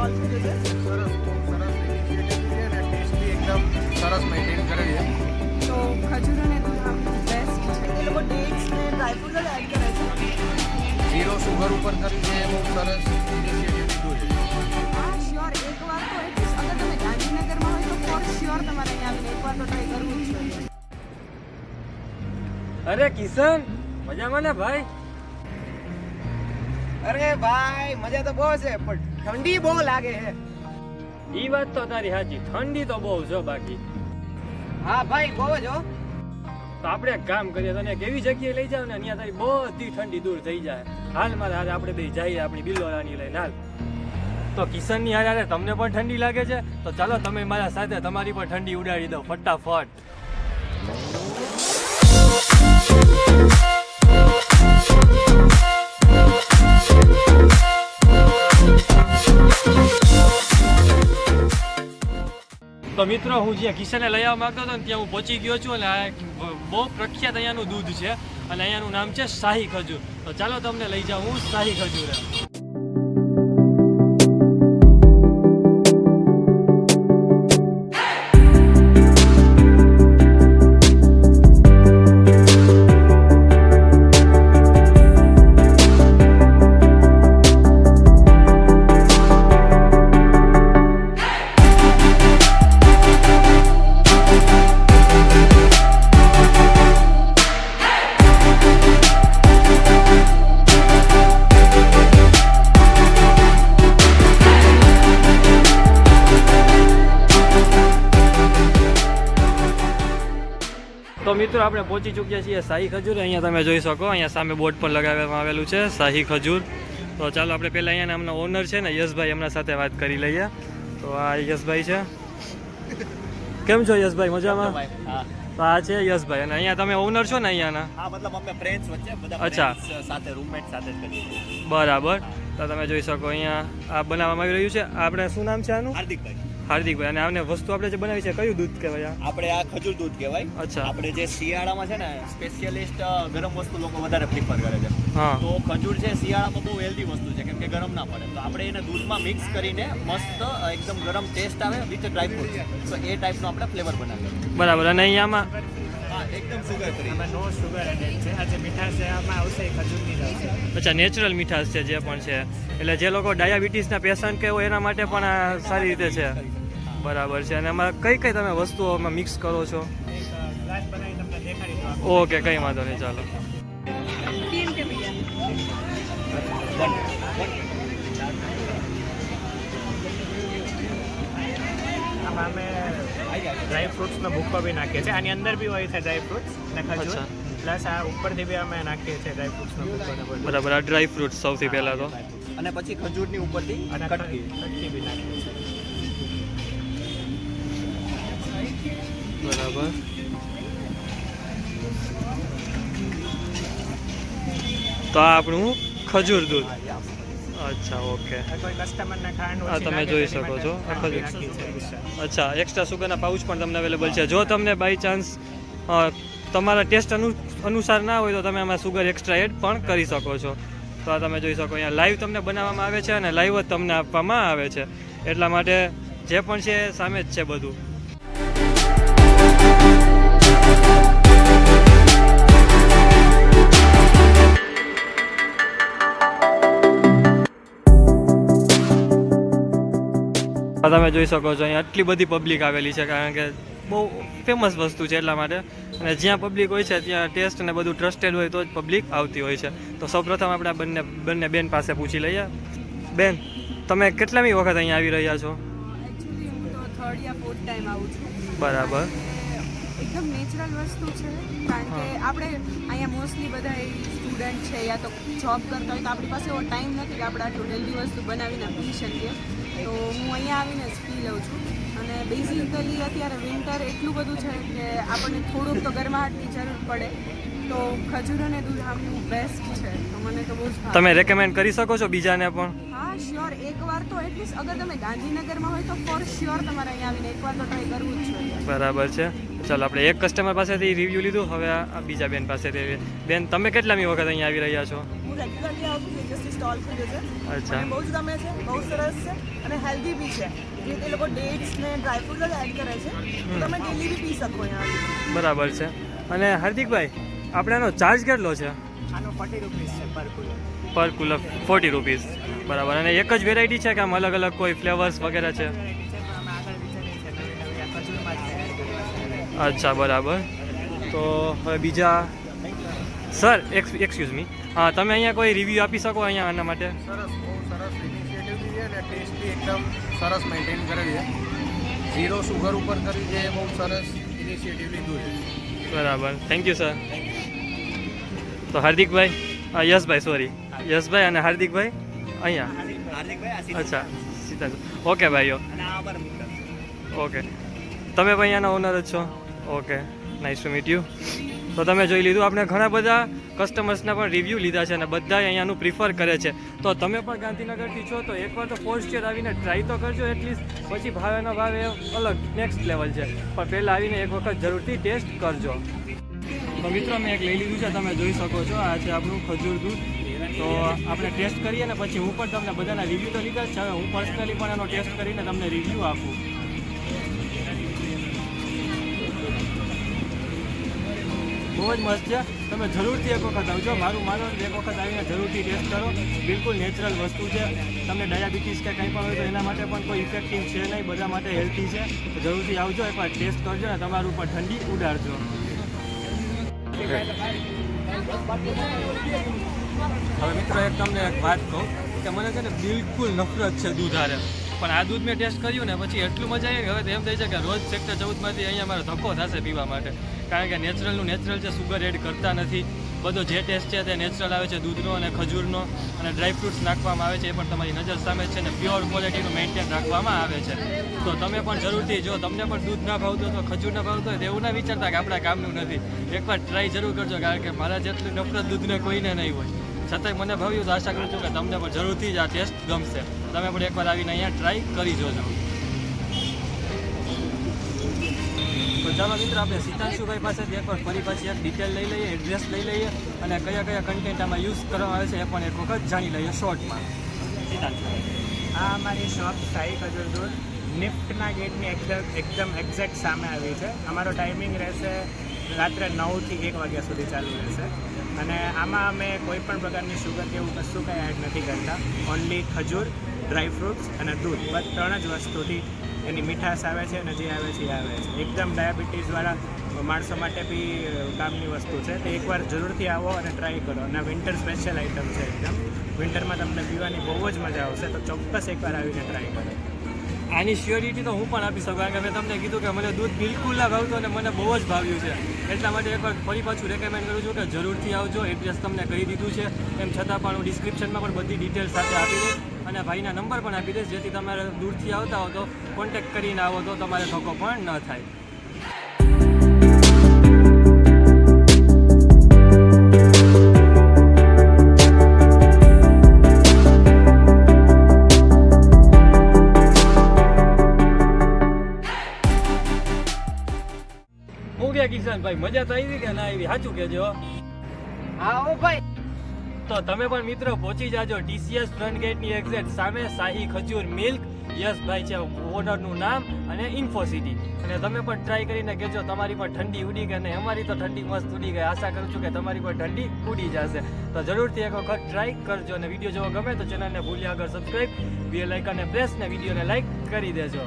ચાલતું જશે. સરસ ઇનિશિયેટિવ છે અને ટેસ્ટ બી એકદમ સરસ મેન્ટેન કરે છે. તો ખજૂર અને દૂધ આમનું બેસ્ટ છે. એ લોકો ડેટ્સ ને ડ્રાયફ્રૂટ જ એડ કરે છે. 0 સુગર ઉપર કર્યું છે, બહુ સરસ ઇનિશિયેટિવ લીધું છે. હા શ્યોર, એકવાર તો એટલીસ્ટ અગર તમે ગાંધીનગરમાં હોય તો ફોર શ્યોર તમારે અહીંયા આવીને એકવાર તો ટ્રાય કરવું જ જોઈએ. અરે કિશન, મજામાં ને ભાઈ? અરે ભાઈ મજા તો બહુ છે પણ ઠંડી બહુ લાગે છે. ઈ વાત તો તારી સાચી, ઠંડી તો બહુ છે બાકી. હા ભાઈ બહુ જ હો. તો આપણે એક કામ કરીએ, તને કેવી જગ્યાએ લઈ જાવ ને અહીંયા તારી બધી ઠંડી દૂર થઈ જાય. હાલ મારે હારે આપણે બે જઈએ આપણી બિલ્લોરાની લઈને. હાલ તો કિશનની હારે તમને પણ ઠંડી લાગે છે તો ચાલો તમે મારા સાથે તમારી પણ ઠંડી ઉડાડી દો ફટાફટ. તો મિત્રો, હું જ્યાં કિશનને લઈ આવવા માંગતો હતો ને ત્યાં હું પહોંચી ગયો છું અને આ એક બહુ પ્રખ્યાત અહીંયાનું દૂધ છે અને અહીંયાનું નામ છે શાહી ખજૂર. તો ચાલો તમને લઈ જાઉં હું શાહી ખજૂરે. તો મિત્રો, આપણે પહોંચી ચૂક્યા છીએ શાહી ખજૂર. અહીંયા તમે જોઈ શકો, અહીંયા સામે બોર્ડ પર લગાવવામાં આવેલું છે શાહી ખજૂર. તો ચાલો આપણે પહેલાં અહીંયા એમના ઓનર છે ને યશભાઈ, એમના સાથે વાત કરી લઈએ. તો આ યશભાઈ છે. કેમ છો યશભાઈ, મજામાં? તો આ છે યશભાઈ અને અહીંયા તમે ઓનર છો ને અહીંયાના? હા, મતલબ અમે ફ્રેન્ડ્સ વચ્ચે બધા અચ્છા. friends સાથે રૂમમેટ સાથે જ કરીએ છીએ. બરાબર. તો તમે જોઈ શકો અહીંયા આ બનાવવામાં આવી રહ્યું છે. આપણે શું નામ છે આનું? હાર્દિકભાઈ, હાર્દિકભાઈ. અને આને વસ્તુ આપણે જે બનાવી છે કયું દૂધ કહેવાય? આપણે આ ખજૂર દૂધ કહેવાય. અચ્છા. આપણે જે શિયાળામાં છે ને સ્પેશિયલિસ્ટ ગરમ વસ્તુ લોકો વધારે પ્રિફર કરે છે. હા. તો ખજૂર છે શિયાળામાં બહુ હેલ્ધી વસ્તુ છે કેમ કે ગરમ ના પડે. તો આપણે એને દૂધમાં મિક્સ કરીને મસ્ત એકદમ ગરમ ટેસ્ટ આવે વિથ ડ્રાયફ્રૂટ. તો એ ટાઈપનો આપણે ફ્લેવર બનાવીએ. બરાબર. અને અહીંયામાં હા, એકદમ સુગર ફ્રી. નો શુગર એડેડ છે. આ જે મીઠાશ છે આમાં આવશે એ ખજૂરની જ આવશે. અચ્છા, નેચરલ મીઠાશ છે જે પણ છે. એટલે જે લોકો ડાયાબિટીસના પેશન્ટ કે હોય એના માટે પણ આ સારી રીતે છે. બરાબર છે. અને એમાં કઈ કઈ તમે વસ્તુઓમાં મિક્સ કરો છો? એક ગ્લાસ બનાવી તમને દેખાડી દો. ઓકે, કંઈ વાંધો નહીં, ચાલો. ટીમ કે આમાં અમે ડ્રાય ફ્રૂટ્સનો ભૂકો બી નાખીએ છીએ. આની અંદર બી હોય છે ડ્રાય ફ્રૂટ્સ અને ખજૂર. અચ્છા. પ્લસ આ ઉપરથી બી અમે નાખીએ છીએ ડ્રાય ફ્રૂટ્સનો ભૂકો ને બધું. બરાબર. આ ડ્રાય ફ્રૂટ સૌથી પહેલાં તો. અને પછી ખજૂરની ઉપરથી અને કટકી. કટકી બી નાખીએ છીએ. બરાબર. તો આ આપણું ખજૂર દૂધ. અચ્છા, ઓકે. કોઈ કસ્ટમરને ખાંડ આ તમે જોઈ શકો છો. આ ખજૂર. અચ્છા, એક્સ્ટ્રા સુગરના પાઉચ પણ તમને અવેલેબલ છે. જો તમને બાય ચાન્સ તમારા ટેસ્ટ અનુસાર ના હોય તો તમે આમાં સુગર એક્સ્ટ્રા એડ પણ કરી શકો છો. તો આ તમે જોઈ શકો, અહીંયા લાઈવ તમને બનાવવામાં આવે છે અને લાઈવ જ તમને આપવામાં આવે છે. એટલા માટે જે પણ છે સામે જ છે બધું. તમે જોઈ શકો છો અહીંયા આટલી બધી પબ્લિક આવેલી છે કારણ કે બહુ ફેમસ વસ્તુ છે એટલા માટે. અને જ્યાં પબ્લિક હોય છે ત્યાં ટેસ્ટ અને બધું ટ્રસ્ટેડ હોય તો જ પબ્લિક આવતી હોય છે. તો સૌપ્રથમ આપણે આ બંને બેન પાસે પૂછી લઈએ. બેન, તમે કેટલામી વખત અહીંયા આવી રહ્યા છો? એકચ્યુઅલી હું તો 3rd યા 4th ટાઈમ આવું છું. બરાબર. એકદમ નેચરલ વસ્તુ છે કારણ કે આપણે અહીંયા મોસ્ટલી બધા સ્ટુડન્ટ છે યા તો જોબ કરતા હોય તો આપણી પાસે એવો ટાઈમ નથી કે આપણે આટલું હેલ્ધી વસ્તુ બનાવીને પી શકીએ. તો હું અહીંયા આવીને જ પી લઉં છું. અને બેઝિકલી અત્યારે વિન્ટર એટલું બધું છે કે આપણને થોડુંક તો ગરમાહટની જરૂર પડે. તો ખજૂર અને દૂધ આમનું બેસ્ટ છે. તો મને તો બહુ જ ભાવે. તમે રેકમેન્ડ કરી શકો છો બીજાને પણ? હા શ્યોર, એકવાર તો એટલીસ્ટ અગર તમે ગાંધીનગરમાં હોય તો ફોર શ્યોર તમારે અહીંયા આવીને એકવાર તો ટ્રાય કરવું જ જોઈએ. બરાબર છે. ચાલો, આપણે એક કસ્ટમર પાસેથી રિવ્યૂ લીધું, હવે આ બીજા બેન પાસેથી. બેન, તમે કેટલામી વખત અહીંયા આવી રહ્યા છો? હું હું રેગ્યુલરલી આવું છું જેસી સ્ટોલ ખોલ્યો છે. અચ્છા. મને બહુ જ ગમે છે, બહુ સરસ છે અને હેલ્ધી બી છે. જે તે લોકો ડેટ્સ ને ડ્રાયફ્રૂટ જ એડ કરે છે, તો તમે ડેલી બી પી શકો અહીંયા. બરાબર છે. અને હાર્દિકભાઈ આપણે આનો ચાર્જ કેટલો છે? આનો 40 રૂપીસ છે પર કુલર. પર કુલર 40 રૂપીસ. બરાબર. અને એક જ વેરાયટી છે કે આમ અલગ અલગ કોઈ ફ્લેવર્સ વગેરે છે? અચ્છા, બરાબર. તો હવે બીજા સર એક્સક્યુઝ મી, હા, તમે અહીંયા કોઈ રિવ્યૂ આપી શકો અહીંયા આના માટે? સરસ, બહુ સરસ ઇનિશિયેટિવ બી છે અને ટેસ્ટ બી એકદમ સરસ મેન્ટેન કરેલ છે. 0 સુગર ઉપર કર્યું છે, એ બહુ સરસ ઇનિશિયેટિવ લીધું છે. બરાબર, થેન્ક યુ સર. તો હાર્દિકભાઈ, યશભાઈ, સોરી, યશભાઈ અને હાર્દિકભાઈ અહીંયા. હાર્દિકભાઈ અચ્છા, સીતા. ઓકે ભાઈઓ, અને આ અમારા મિત્ર છે. ઓકે. તમે ભાઈ અહીંયાના ઓનર જ છો? Okay, nice to meet you. તો તમે જોઈ લીધું, આપણે ઘણા બધા કસ્ટમર્સના પણ રિવ્યૂ લીધા છે અને બધા અહીંયાનું પ્રિફર કરે છે. તો તમે પણ ગાંધીનગરથી છો તો એકવાર તો ફોર્સ્ટ આવીને ટ્રાય તો કરજો એટલીસ્ટ. પછી ભાવેનો ભાવ એ અલગ નેક્સ્ટ લેવલ છે, પણ પહેલાં આવીને એક વખત જરૂરથી ટેસ્ટ કરજો. તો મિત્રો મેં એક લઈ લીધું છે, તમે જોઈ શકો છો. આ છે આપણું ખજૂર દૂધ. તો આપણે ટેસ્ટ કરીએ ને પછી હું પણ તમને બધાના રિવ્યૂ તો લીધા જ છે, હવે હું પર્સનલી પણ એનો ટેસ્ટ કરીને તમને રિવ્યૂ આપું. બહુ જ મસ્ત છે. તમે જરૂરથી એક વખત આવજો, મારું માનો એક વખત આવીને જરૂરથી ટેસ્ટ કરો. બિલકુલ નેચરલ વસ્તુ છે. તમને ડાયાબિટીસ કે કંઈ પણ હોય તો એના માટે પણ કોઈ ઇફેક્ટિવ છે નહીં, બધા માટે હેલ્ધી છે. તો જરૂરથી આવજો, એકવાર ટેસ્ટ કરજો ને તમારું ઉપર ઠંડી ઉડાડજો. હવે મિત્રો એક તમને એક વાત કહું કે મને છે ને બિલકુલ નફરત છે દૂધ હારે, પણ આ દૂધ મેં ટેસ્ટ કર્યું ને પછી એટલું મજા આવી કે હવે તો એમ થઈ છે કે રોજ સેક્ટર 14માંથી અહીંયા મારો ધક્કો થશે પીવા માટે. કારણ કે નેચરલનું નેચરલ છે, સુગર એડ કરતા નથી. બધો જે ટેસ્ટ છે તે નેચરલ આવે છે દૂધનો અને ખજૂરનો, અને ડ્રાયફ્રૂટ્સ નાખવામાં આવે છે એ પણ તમારી નજર સામે છે ને પ્યોર ક્વોલિટીનું મેન્ટેન રાખવામાં આવે છે. તો તમે પણ જરૂરથી, જો તમને પણ દૂધ ના ભાવતું હોય તો ખજૂર ના ભાવતું હોય તો એવું ના વિચારતા કે આપણા કામનું નથી. એકવાર ટ્રાય જરૂર કરજો, કારણ કે મારા જેટલી નફરત દૂધને કોઈને નહીં હોય. છતાંય મને ભાવ્યું તો આશા કરું છું કે તમને પણ જરૂરથી જ આ ટેસ્ટ ગમશે. તમે પણ એકવાર આવીને અહીંયા ટ્રાય કરી જોજો. તો ચાલો મિત્રો, આપણે સીતાંશુભાઈ પાસેથી એકવાર ફરી પાછી એક ડિટેલ લઈ લઈએ, એડ્રેસ લઈ લઈએ અને કયા કયા કન્ટેન્ટ આમાં યુઝ કરવામાં આવે છે એ પણ એક વખત જાણી લઈએ શોર્ટમાં. સીતાંશુભાઈ, આ અમારી શોપ સાઈ ખજૂર દૂધ નિફ્ટના ગેટની એકદમ એક્ઝેક્ટ સામે આવી છે. અમારો ટાઈમિંગ રહેશે રાત્રે 9 થી 1 વાગ્યા સુધી ચાલુ રહેશે. અને આમાં અમે કોઈ પણ પ્રકારની શુગર કે એવું કશું કંઈ એડ નથી કરતા. ઓનલી ખજૂર, ડ્રાયફ્રૂટ્સ અને દૂધ, બસ 3 જ વસ્તુથી એની મીઠાશ આવે છે અને જે આવે છે એ આવે છે. એકદમ ડાયાબિટીસવાળા માણસો માટે બી કામની વસ્તુ છે. તો એકવાર જરૂરથી આવો અને ટ્રાય કરો. અને વિન્ટર સ્પેશિયલ આઇટમ છે એકદમ. વિન્ટરમાં તમને પીવાની બહુ જ મજા આવશે, તો ચોક્કસ એકવાર આવીને ટ્રાય કરો. આની શ્યોરિટી તો હું પણ આપી શકું, કારણ કે મેં તમને કીધું કે મને દૂધ બિલકુલ ના ભાવતું અને મને બહુ જ ભાવ્યું છે. એટલા માટે એકવાર ફરી પાછું રેકમેન્ડ કરું છું કે જરૂરથી આવજો. એડ્રેસ તમને કહી દીધું છે, એમ છતાં પણ હું ડિસ્ક્રિપ્શનમાં પણ બધી ડિટેલ્સ સાથે આપી દઈશ અને ભાઈના નંબર પણ આપી દઈશ, જેથી તમારે દૂરથી આવતા હો તો કોન્ટેક્ટ કરીને આવો તો તમારે ધક્કો પણ ન થાય. કિશનભાઈ, મજા તો આવી કે ના આવી? સાચું કહેજો. આવો ભાઈ. તો તમે પણ મિત્રો પહોંચી જાજો TCS ફ્રન્ટ ગેટની એક્ઝેક્ટ સામે, શાહી ખજૂર મિલ્ક. યશભાઈ છે ઓનરનું નામ અને ઇન્ફોસિટી. અને તમે પણ ટ્રાય કરીને કહેજો તમારી પણ ઠંડી ઉડી ગઈ, અને અમારી તો ઠંડી મસ્ત ઉડી ગઈ. આશા કરું છું કે તમારી પણ ઠંડી ઉડી જશે. તો જરૂરથી એક વખત ટ્રાય કરજો. અને વિડીયો જોવો ગમે તો ચેનલને ભૂલ્યા આગળ સબસ્ક્રાઈબ, બેલ આઇકનને પ્રેસ ને વિડીયોને લાઈક કરી દેજો.